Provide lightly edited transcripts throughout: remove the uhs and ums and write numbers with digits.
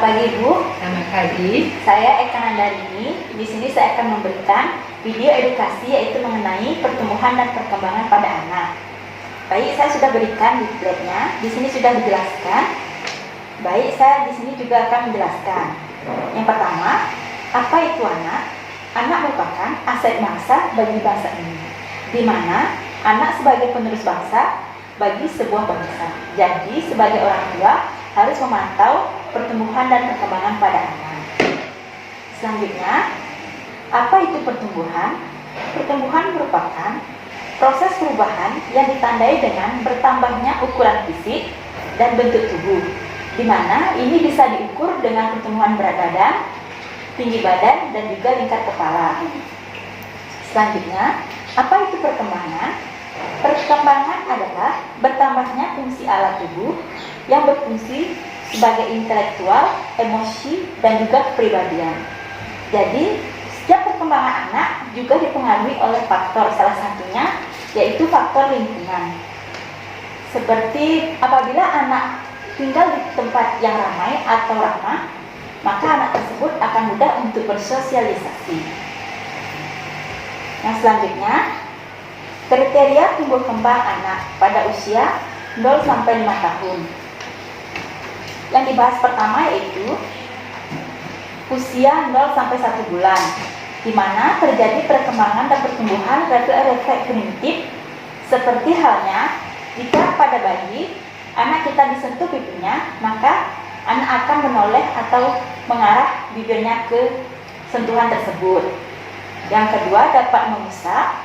pagi Bu. Selamat pagi. Saya Eka Nandarini. Di sini saya akan memberikan video edukasi yaitu mengenai pertumbuhan dan perkembangan pada anak. Baik, saya sudah berikan leafletnya. Di sini sudah dijelaskan. Baik, saya di sini juga akan menjelaskan. Yang pertama, apa itu anak? Anak merupakan aset bangsa bagi bangsa ini, di mana anak sebagai penerus bangsa bagi sebuah bangsa. Jadi, sebagai orang tua harus memantau pertumbuhan dan perkembangan pada anak. Selanjutnya, apa itu pertumbuhan? Pertumbuhan merupakan proses perubahan yang ditandai dengan bertambahnya ukuran fisik dan bentuk tubuh, di mana ini bisa diukur dengan pertumbuhan berat badan, tinggi badan, dan juga lingkar kepala. Selanjutnya, apa itu perkembangan? Perkembangan adalah bertambahnya fungsi alat tubuh yang berfungsi sebagai intelektual, emosi, dan juga kepribadian. Jadi, setiap perkembangan anak juga dipengaruhi oleh faktor, salah satunya yaitu faktor lingkungan. Seperti apabila anak tinggal di tempat yang ramai atau ramah, maka anak tersebut akan mudah untuk bersosialisasi. Yang selanjutnya, kriteria tumbuh kembang anak pada usia 0 sampai 5 tahun. Yang dibahas pertama yaitu usia 0 sampai 1 bulan, di mana terjadi perkembangan dan pertumbuhan refleks kognitif, seperti halnya jika pada bayi anak kita disentuh pipinya, maka anak akan menoleh atau mengarah bibirnya ke sentuhan tersebut. Yang kedua, dapat mengusap,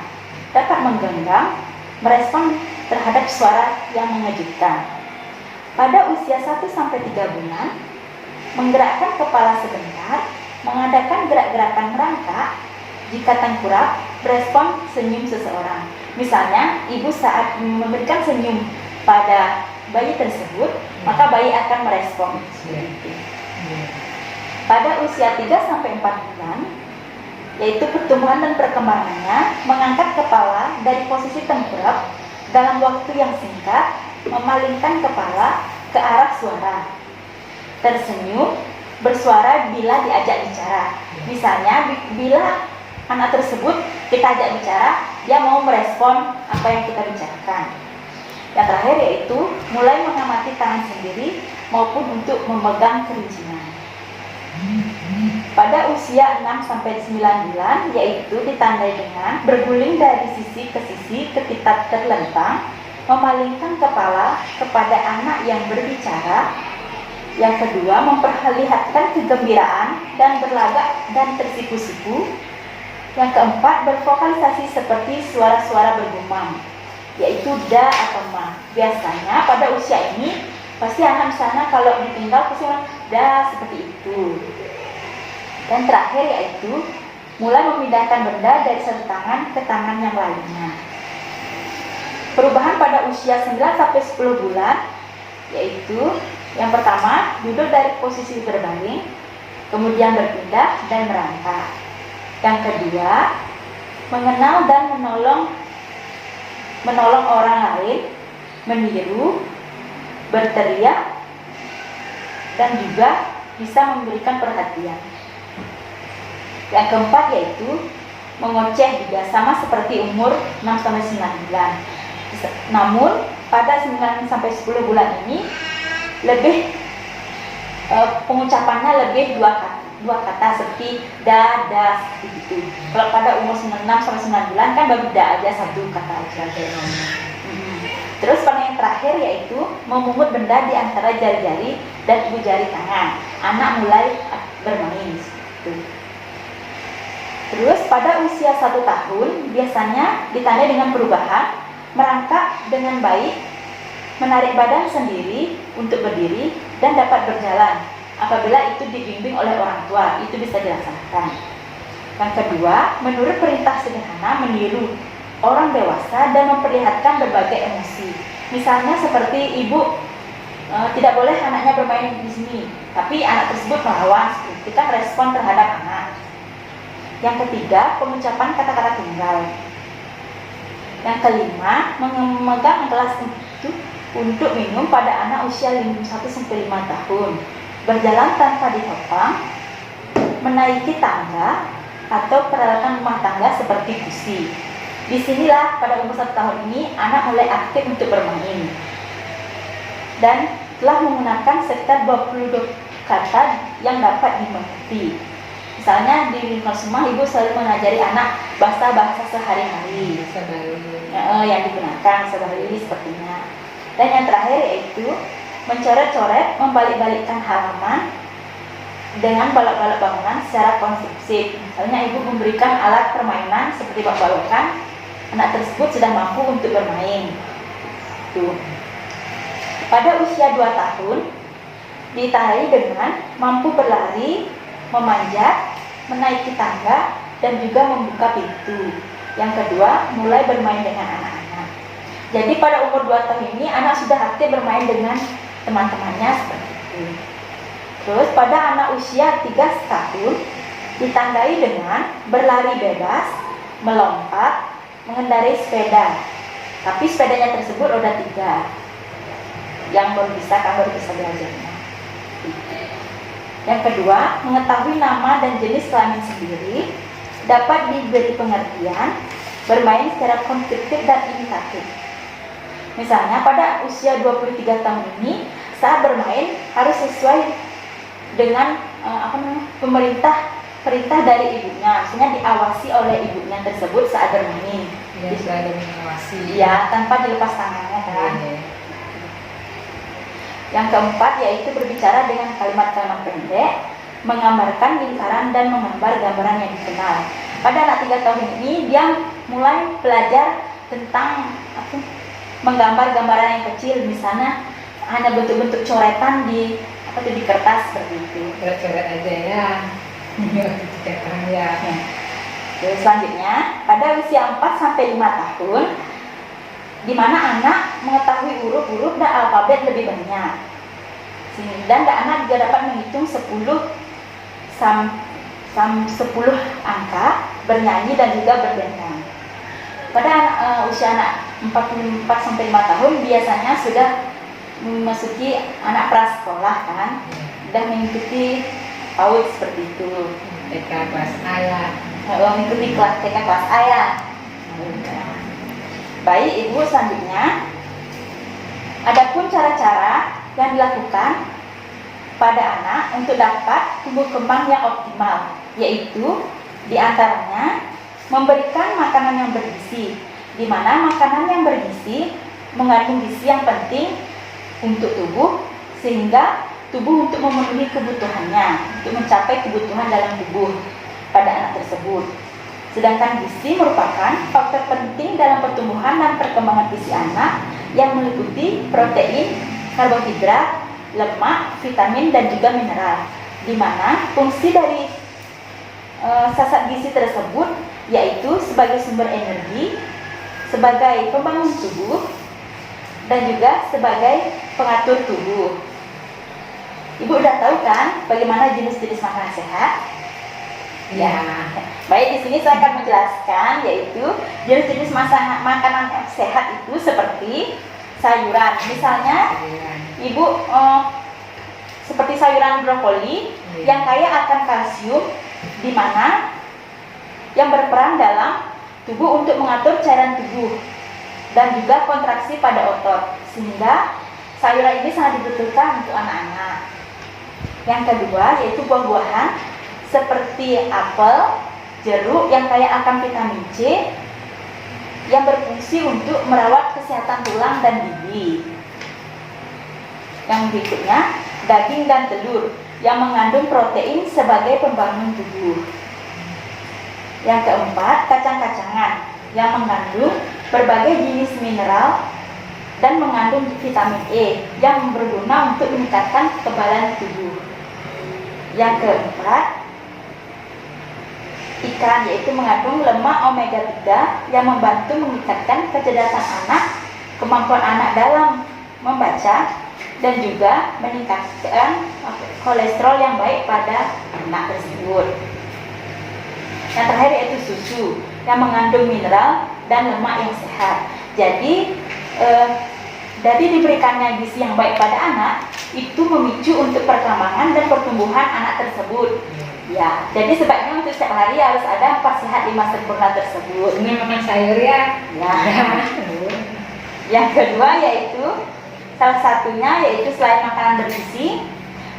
dapat menggenggam, merespon terhadap suara yang mengejutkan. Pada usia 1 sampai 3 bulan, menggerakkan kepala sebentar, mengadakan gerak-gerakan merangkak. Jika tengkurap, berespon senyum seseorang. Misalnya, ibu saat memberikan senyum pada bayi tersebut, maka bayi akan merespon. Pada usia 3 sampai 4 bulan, yaitu pertumbuhan dan perkembangannya, mengangkat kepala dari posisi tengkurap dalam waktu yang singkat, memalingkan kepala ke arah suara, tersenyum, bersuara bila diajak bicara. Misalnya, bila anak tersebut kita ajak bicara, dia mau merespon apa yang kita bicarakan. Yang terakhir yaitu mulai mengamati tangan sendiri maupun untuk memegang kerincian. Pada usia 6 sampai 9 bulan, yaitu ditandai dengan berguling dari sisi ke sisi ketika terlentang, memalingkan kepala kepada anak yang berbicara. Yang kedua, memperlihatkan kegembiraan dan berlagak dan tersipu-sipu. Yang keempat, bervokalisasi seperti suara-suara bergumam, yaitu da atau ma. Biasanya pada usia ini pasti anak misalnya kalau ditinggal pasti da seperti itu. Dan terakhir yaitu mulai memindahkan benda dari satu tangan ke tangan yang lainnya. Perubahan pada usia 9 sampai 10 bulan yaitu yang pertama, duduk dari posisi berbaring, kemudian berpindah dan merangkak. Yang kedua, mengenal dan menolong orang lain, meniru, berteriak, dan juga bisa memberikan perhatian. Yang keempat yaitu mengoceh juga, sama seperti umur 6 sampai 9 bulan. Namun pada 9 sampai 10 bulan ini lebih pengucapannya lebih dua kata seperti da seperti itu. Kalau pada umur 6 sampai 9 bulan kan baru da aja satu kata aja. Terus pada yang terakhir yaitu memungut benda di antara jari-jari dan ibu jari tangan. Anak mulai bermain gitu. Terus pada usia 1 tahun biasanya ditandai dengan perubahan merangkak dengan baik, menarik badan sendiri untuk berdiri, dan dapat berjalan. Apabila itu dibimbing oleh orang tua, itu bisa dilaksanakan. Yang kedua, menurut perintah sederhana, meniru orang dewasa dan memperlihatkan berbagai emosi. Misalnya seperti ibu tidak boleh anaknya bermain di sini, tapi anak tersebut melawan, kita merespon terhadap anak. Yang ketiga, pengucapan kata-kata tunggal. Yang kelima, memegang gelas itu untuk minum pada anak usia 1 sampai 5 tahun. berjalan tanpa ditopang, menaiki tangga atau peralatan rumah tangga seperti gusi. Disinilah pada umur 1 tahun ini anak mulai aktif untuk bermain dan telah menggunakan sekitar 22 kata yang dapat dimengerti. Misalnya di rumah ibu selalu mengajari anak bahasa-bahasa sehari-hari yang digunakan sehari-hari sepertinya. Dan yang terakhir yaitu mencoret-coret, membalik-balikkan halaman dengan balok-balok bangunan secara konsumsif. Misalnya ibu memberikan alat permainan seperti balok-balokan, anak tersebut sudah mampu untuk bermain. Pada usia 2 tahun ditandai dengan mampu berlari, memanjat, menaiki tangga, dan juga membuka pintu. Yang kedua, mulai bermain dengan anak-anak. Jadi pada umur 2 tahun ini anak sudah aktif bermain dengan teman-temannya seperti itu. Terus pada anak usia 3 tahun ditandai dengan berlari bebas, melompat, mengendarai sepeda. Tapi sepedanya tersebut roda 3 yang baru bisa belajarnya. Yang kedua, mengetahui nama dan jenis kelamin sendiri, dapat diberi pengertian, bermain secara konstruktif dan imitatif. Misalnya pada usia 23 tahun ini, saat bermain harus sesuai dengan perintah dari ibunya, misalnya diawasi oleh ibunya tersebut saat bermain. Ya, selalu mengawasi. Ya, tanpa dilepas tangannya kan. Yang keempat yaitu berbicara dengan kalimat-kalimat pendek, menggambarkan lingkaran dan menggambar gambaran yang dikenal. Pada anak 3 tahun ini dia mulai belajar tentang menggambar gambaran yang kecil, misalnya hanya bentuk-bentuk coretan di kertas seperti itu. Coret aja ya. Ya. Terus selanjutnya pada usia 4 sampai 5 tahun, di mana anak mengetahui huruf-huruf dan alfabet lebih banyak. Dan anak juga dapat menghitung 10 angka, bernyanyi dan juga berdendang. Pada usia anak 4 sampai 5 tahun biasanya sudah memasuki anak prasekolah kan, dan mengikuti PAUD seperti itu. TK kelas A ya. Mengikuti kelas TK kelas A ya. Baik, ibu, selanjutnya adapun cara-cara yang dilakukan pada anak untuk dapat tumbuh kembang yang optimal, yaitu diantaranya memberikan makanan yang bergizi, di mana makanan yang bergizi mengandung gizi yang penting untuk tubuh, sehingga tubuh untuk memenuhi kebutuhannya, untuk mencapai kebutuhan dalam tubuh pada anak tersebut. Sedangkan gizi merupakan faktor penting dalam pertumbuhan dan perkembangan fisik anak yang meliputi protein, karbohidrat, lemak, vitamin, dan juga mineral. Di mana fungsi dari sasat gizi tersebut yaitu sebagai sumber energi, sebagai pembangun tubuh, dan juga sebagai pengatur tubuh. Ibu udah tahu kan bagaimana jenis-jenis makanan sehat? Ya. Baik, di sini saya akan menjelaskan yaitu jenis-jenis makanan sehat itu seperti sayuran. Misalnya, ibu seperti sayuran brokoli yang kaya akan kalsium, di mana yang berperan dalam tubuh untuk mengatur cairan tubuh dan juga kontraksi pada otot, sehingga sayuran ini sangat dibutuhkan untuk anak-anak. Yang kedua yaitu buah-buahan seperti apel, jeruk yang kaya akan vitamin C yang berfungsi untuk merawat kesehatan tulang dan gigi. Yang berikutnya, daging dan telur yang mengandung protein sebagai pembangun tubuh. Yang keempat, kacang-kacangan yang mengandung berbagai jenis mineral dan mengandung vitamin E yang berguna untuk meningkatkan kekebalan tubuh. Yang keempat, ikan, yaitu mengandung lemak omega 3 yang membantu meningkatkan kecerdasan anak, kemampuan anak dalam membaca, dan juga meningkatkan kolesterol yang baik pada anak tersebut. Yang terakhir yaitu susu yang mengandung mineral dan lemak yang sehat. Jadi dari diberikannya gizi yang baik pada anak, itu memicu untuk perkembangan dan pertumbuhan anak tersebut. Ya, jadi sebaiknya untuk setiap hari harus ada 4 sehat 5 sempurna tersebut. Ini makan sayur ya. Ya. Yang kedua yaitu salah satunya yaitu selain makanan bergizi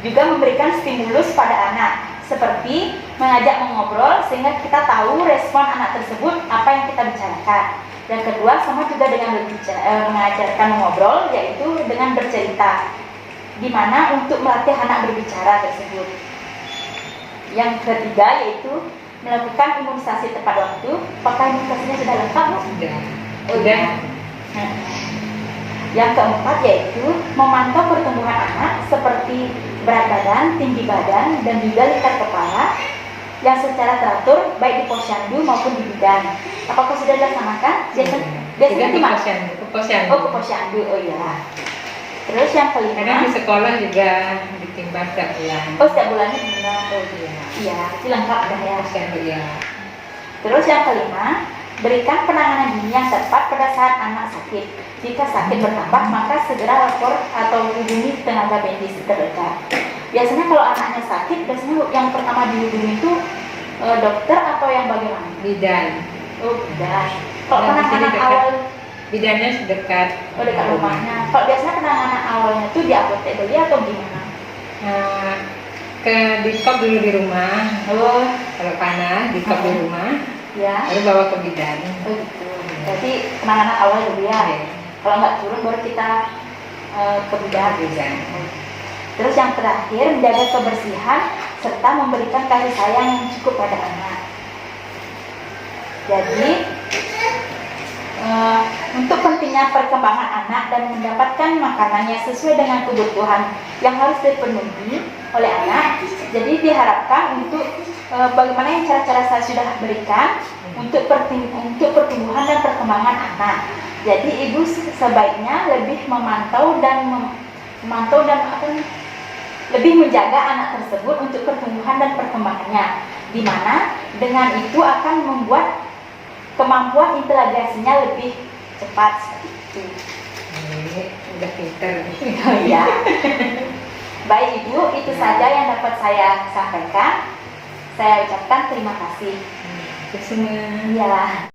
juga memberikan stimulus pada anak seperti mengajak mengobrol sehingga kita tahu respon anak tersebut apa yang kita bicarakan. Yang kedua sama juga dengan mengajarkan mengobrol yaitu dengan bercerita, di mana untuk melatih anak berbicara tersebut. Yang ketiga yaitu melakukan imunisasi tepat waktu. Apakah imunisasinya sudah lengkap, Bu? Sudah. Yang keempat yaitu memantau pertumbuhan anak seperti berat badan, tinggi badan, dan juga lingkar kepala yang secara teratur baik di posyandu maupun di bidan. Apakah sudah dilaksanakan? Biasanya di mana? Ke posyandu. Oh, ke posyandu. Oh iya. Terus yang kelima. Kadang di sekolah juga ditimbang setiap bulan. Oh, setiap bulannya timbang. Oh iya. Iya, itu lengkap dah ya. Posyandu ya. Terus yang kelima, berikan penanganan dini yang tepat pada saat anak sakit. Jika sakit bertambah, maka segera lapor atau hubungi tenaga medis terdekat. Biasanya kalau anaknya sakit, biasanya yang pertama dihubungi itu dokter atau yang bagaimana? Bidan. Oh, bidan. Kalau Dan di sini penanganan dekat. awal, Bidannya dekat. dekat rumahnya. Kalau biasanya penanganan awalnya itu di apotek beli atau gimana? Nah, ke diskop dulu di rumah. Oh, Kalau panas diskop di rumah, ya. baru bawa ke bidan. Oh gitu. Jadi penanganan awal dulu ya. Iya. Kalau nggak turun baru kita ke bidan. Bidan. Terus yang terakhir, menjaga kebersihan serta memberikan kasih sayang yang cukup pada anak. Jadi untuk pentingnya perkembangan anak dan mendapatkan makanannya sesuai dengan kebutuhan yang harus dipenuhi oleh anak. Jadi diharapkan untuk bagaimana yang cara-cara saya sudah berikan untuk pertumbuhan dan perkembangan anak. Jadi ibu sebaiknya lebih memantau dan lebih menjaga anak tersebut untuk pertumbuhan dan perkembangannya, di mana dengan itu akan membuat kemampuan intelijensinya lebih cepat seperti itu. Udah pinter. Oh iya. Baik Ibu, itu saja yang dapat saya sampaikan. Saya ucapkan terima kasih. Terima kasih. Ya.